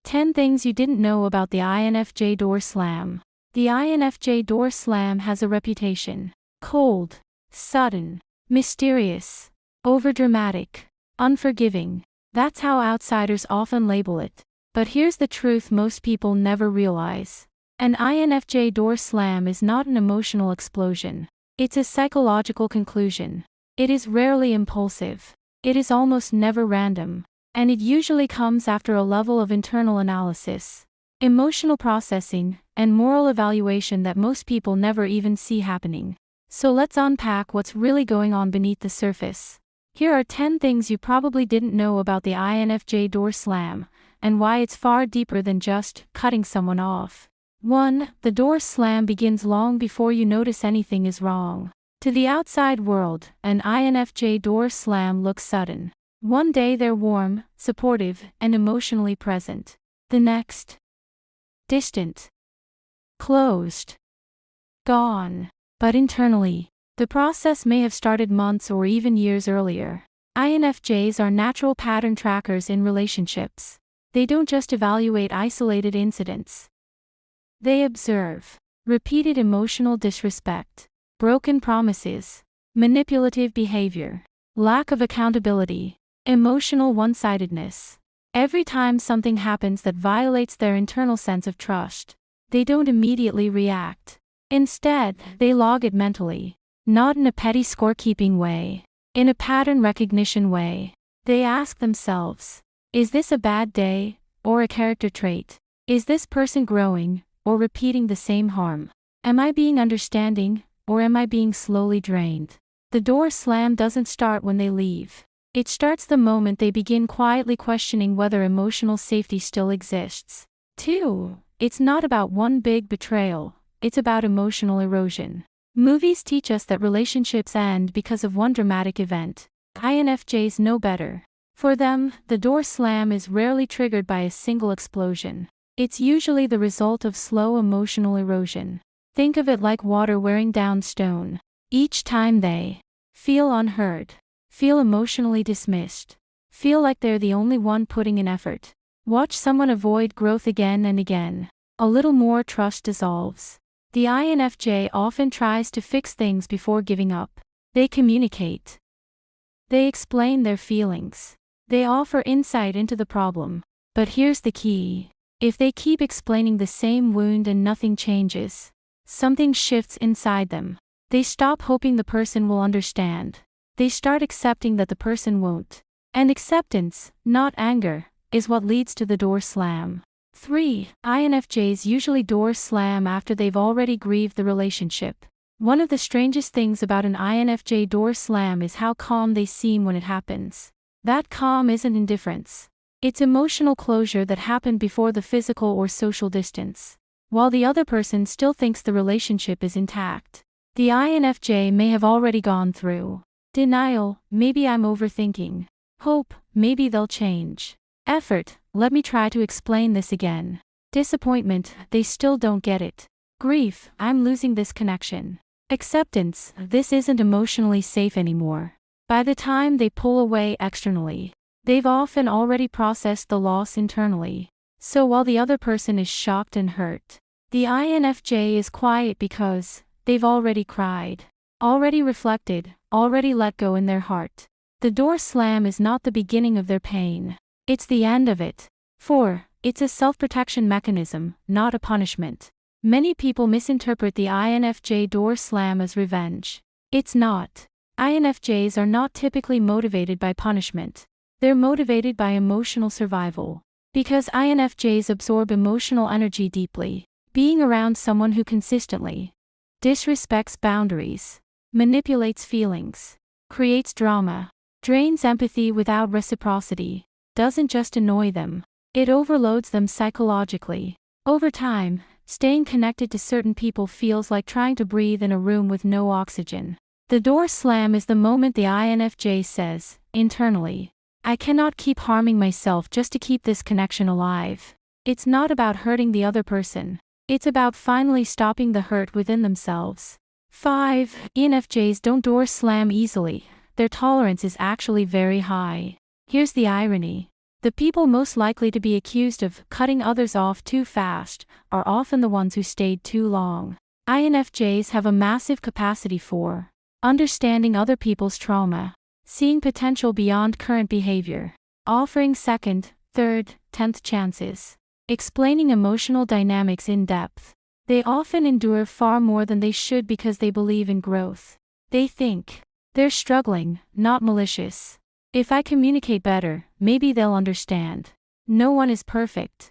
10 things you didn't know about the INFJ door slam. The INFJ door slam has a reputation. Cold, sudden, mysterious, overdramatic, unforgiving. That's how outsiders often label it. But here's the truth most people never realize. An INFJ door slam is not an emotional explosion. It's a psychological conclusion. It is rarely impulsive. It is almost never random. And it usually comes after a level of internal analysis, emotional processing, and moral evaluation that most people never even see happening. So let's unpack what's really going on beneath the surface. Here are 10 things you probably didn't know about the INFJ door slam, and why it's far deeper than just cutting someone off. 1. The door slam begins long before you notice anything is wrong. To the outside world, an INFJ door slam looks sudden. One day they're warm, supportive, and emotionally present. The next, distant, closed, gone. But internally, the process may have started months or even years earlier. INFJs are natural pattern trackers in relationships. They don't just evaluate isolated incidents. They observe repeated emotional disrespect, broken promises, manipulative behavior, lack of accountability, emotional one-sidedness. Every time something happens that violates their internal sense of trust, they don't immediately react. Instead, they log it mentally, not in a petty scorekeeping way, in a pattern recognition way. They ask themselves, is this a bad day, or a character trait? Is this person growing, or repeating the same harm? Am I being understanding, or am I being slowly drained? The door slam doesn't start when they leave. It starts the moment they begin quietly questioning whether emotional safety still exists. 2. It's not about one big betrayal, it's about emotional erosion. Movies teach us that relationships end because of one dramatic event. INFJs know better. For them, the door slam is rarely triggered by a single explosion. It's usually the result of slow emotional erosion. Think of it like water wearing down stone. Each time they feel unheard, feel emotionally dismissed, feel like they're the only one putting in effort, watch someone avoid growth again and again, a little more trust dissolves. The INFJ often tries to fix things before giving up. They communicate. They explain their feelings. They offer insight into the problem. But here's the key. If they keep explaining the same wound and nothing changes, something shifts inside them. They stop hoping the person will understand. They start accepting that the person won't. And acceptance, not anger, is what leads to the door slam. 3. INFJs usually door slam after they've already grieved the relationship. One of the strangest things about an INFJ door slam is how calm they seem when it happens. That calm isn't indifference. It's emotional closure that happened before the physical or social distance. While the other person still thinks the relationship is intact. The INFJ may have already gone through denial, maybe I'm overthinking. Hope, maybe they'll change. Effort, let me try to explain this again. Disappointment, they still don't get it. Grief, I'm losing this connection. Acceptance, this isn't emotionally safe anymore. By the time they pull away externally, they've often already processed the loss internally. So while the other person is shocked and hurt, the INFJ is quiet because they've already cried, already reflected, already let go in their heart. The door slam is not the beginning of their pain. It's the end of it. 4. It's a self-protection mechanism, not a punishment. Many people misinterpret the INFJ door slam as revenge. It's not. INFJs are not typically motivated by punishment. They're motivated by emotional survival. Because INFJs absorb emotional energy deeply. Being around someone who consistently disrespects boundaries, manipulates feelings, creates drama, drains empathy without reciprocity, doesn't just annoy them, it overloads them psychologically. Over time, staying connected to certain people feels like trying to breathe in a room with no oxygen. The door slam is the moment the INFJ says, internally, I cannot keep harming myself just to keep this connection alive. It's not about hurting the other person. It's about finally stopping the hurt within themselves. 5. INFJs don't door slam easily. Their tolerance is actually very high. Here's the irony. The people most likely to be accused of cutting others off too fast are often the ones who stayed too long. INFJs have a massive capacity for understanding other people's trauma, seeing potential beyond current behavior, offering second, third, 10th chances, explaining emotional dynamics in depth. They often endure far more than they should because they believe in growth. They think they're struggling, not malicious. If I communicate better, maybe they'll understand. No one is perfect.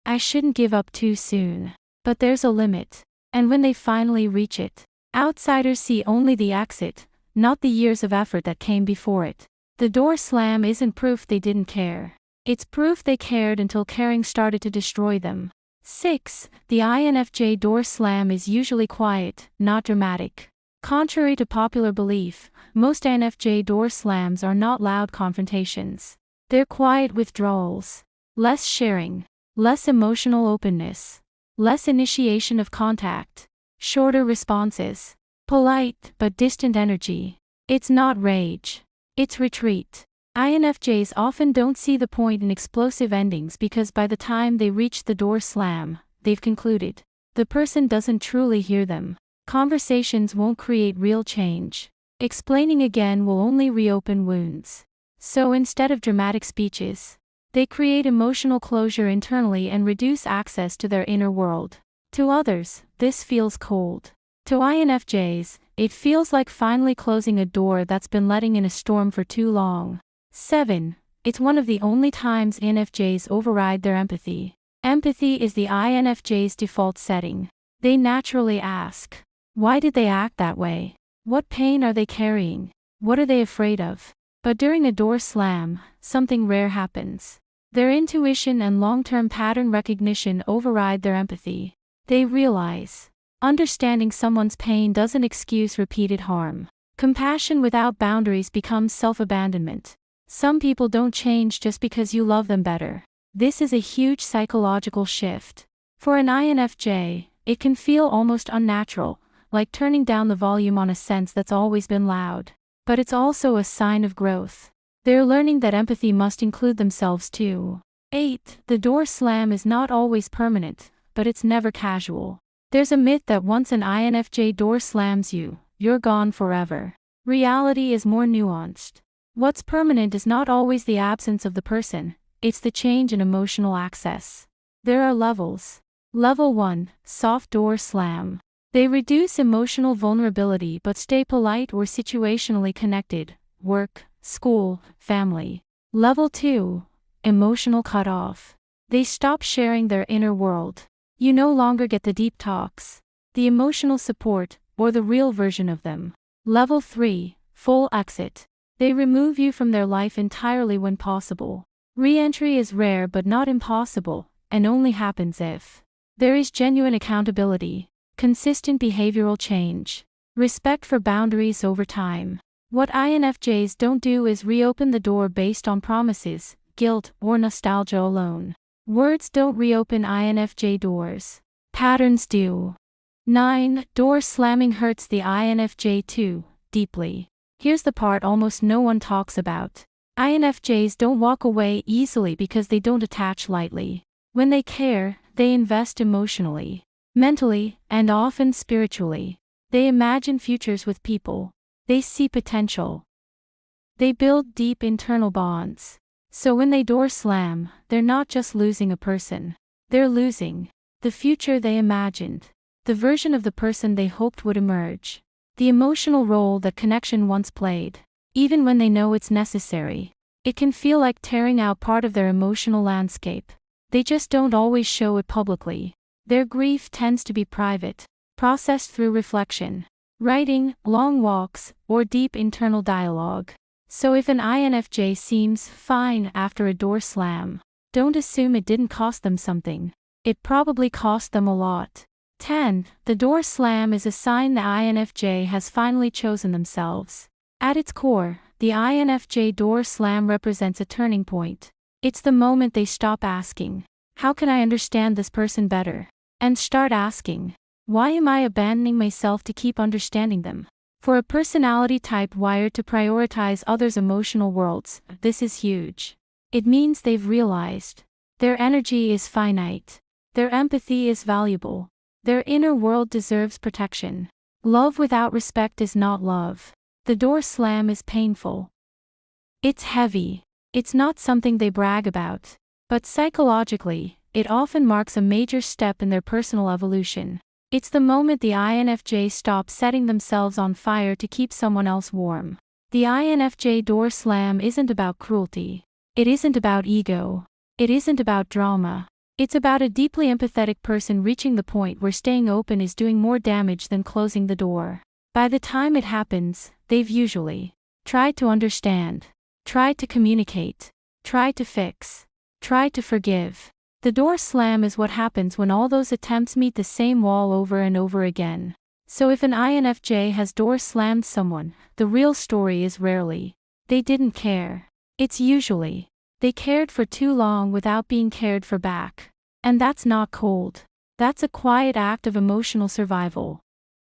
I shouldn't give up too soon. But there's a limit. And when they finally reach it, outsiders see only the exit, not the years of effort that came before it. The door slam isn't proof they didn't care. It's proof they cared until caring started to destroy them. 6. The INFJ door slam is usually quiet, not dramatic. Contrary to popular belief, most INFJ door slams are not loud confrontations. They're quiet withdrawals. Less sharing, less emotional openness, less initiation of contact, shorter responses, polite but distant energy. It's not rage. It's retreat. INFJs often don't see the point in explosive endings because by the time they reach the door slam, they've concluded. The person doesn't truly hear them. Conversations won't create real change. Explaining again will only reopen wounds. So instead of dramatic speeches, they create emotional closure internally and reduce access to their inner world. To others, this feels cold. To INFJs, it feels like finally closing a door that's been letting in a storm for too long. 7. It's one of the only times INFJs override their empathy. Empathy is the INFJ's default setting. They naturally ask, why did they act that way? What pain are they carrying? What are they afraid of? But during a door slam, something rare happens. Their intuition and long-term pattern recognition override their empathy. They realize, understanding someone's pain doesn't excuse repeated harm. Compassion without boundaries becomes self-abandonment. Some people don't change just because you love them better. This is a huge psychological shift. For an INFJ, it can feel almost unnatural, like turning down the volume on a sense that's always been loud. But it's also a sign of growth. They're learning that empathy must include themselves too. 8. The door slam is not always permanent, but it's never casual. There's a myth that once an INFJ door slams you, you're gone forever. Reality is more nuanced. What's permanent is not always the absence of the person, it's the change in emotional access. There are levels. Level 1, soft door slam. They reduce emotional vulnerability but stay polite or situationally connected, work, school, family. Level 2, emotional cutoff. They stop sharing their inner world. You no longer get the deep talks, the emotional support, or the real version of them. Level 3, full exit. They remove you from their life entirely when possible. Re-entry is rare but not impossible, and only happens if there is genuine accountability, consistent behavioral change, respect for boundaries over time. What INFJs don't do is reopen the door based on promises, guilt, or nostalgia alone. Words don't reopen INFJ doors. Patterns do. 9. Door slamming hurts the INFJ too, deeply. Here's the part almost no one talks about. INFJs don't walk away easily because they don't attach lightly. When they care, they invest emotionally, mentally, and often spiritually. They imagine futures with people. They see potential. They build deep internal bonds. So when they door slam, they're not just losing a person. They're losing the future they imagined, the version of the person they hoped would emerge, the emotional role that connection once played. Even when they know it's necessary, it can feel like tearing out part of their emotional landscape. They just don't always show it publicly. Their grief tends to be private, processed through reflection, writing, long walks, or deep internal dialogue. So if an INFJ seems fine after a door slam, don't assume it didn't cost them something. It probably cost them a lot. 10. The door slam is a sign the INFJ has finally chosen themselves. At its core, the INFJ door slam represents a turning point. It's the moment they stop asking, how can I understand this person better? And start asking, why am I abandoning myself to keep understanding them? For a personality type wired to prioritize others' emotional worlds, this is huge. It means they've realized their energy is finite. Their empathy is valuable. Their inner world deserves protection. Love without respect is not love. The door slam is painful. It's heavy. It's not something they brag about. But psychologically, it often marks a major step in their personal evolution. It's the moment the INFJ stops setting themselves on fire to keep someone else warm. The INFJ door slam isn't about cruelty. It isn't about ego. It isn't about drama. It's about a deeply empathetic person reaching the point where staying open is doing more damage than closing the door. By the time it happens, they've usually tried to understand, tried to communicate, tried to fix, tried to forgive. The door slam is what happens when all those attempts meet the same wall over and over again. So if an INFJ has door slammed someone, the real story is rarely they didn't care. It's usually they cared for too long without being cared for back. And that's not cold. That's a quiet act of emotional survival.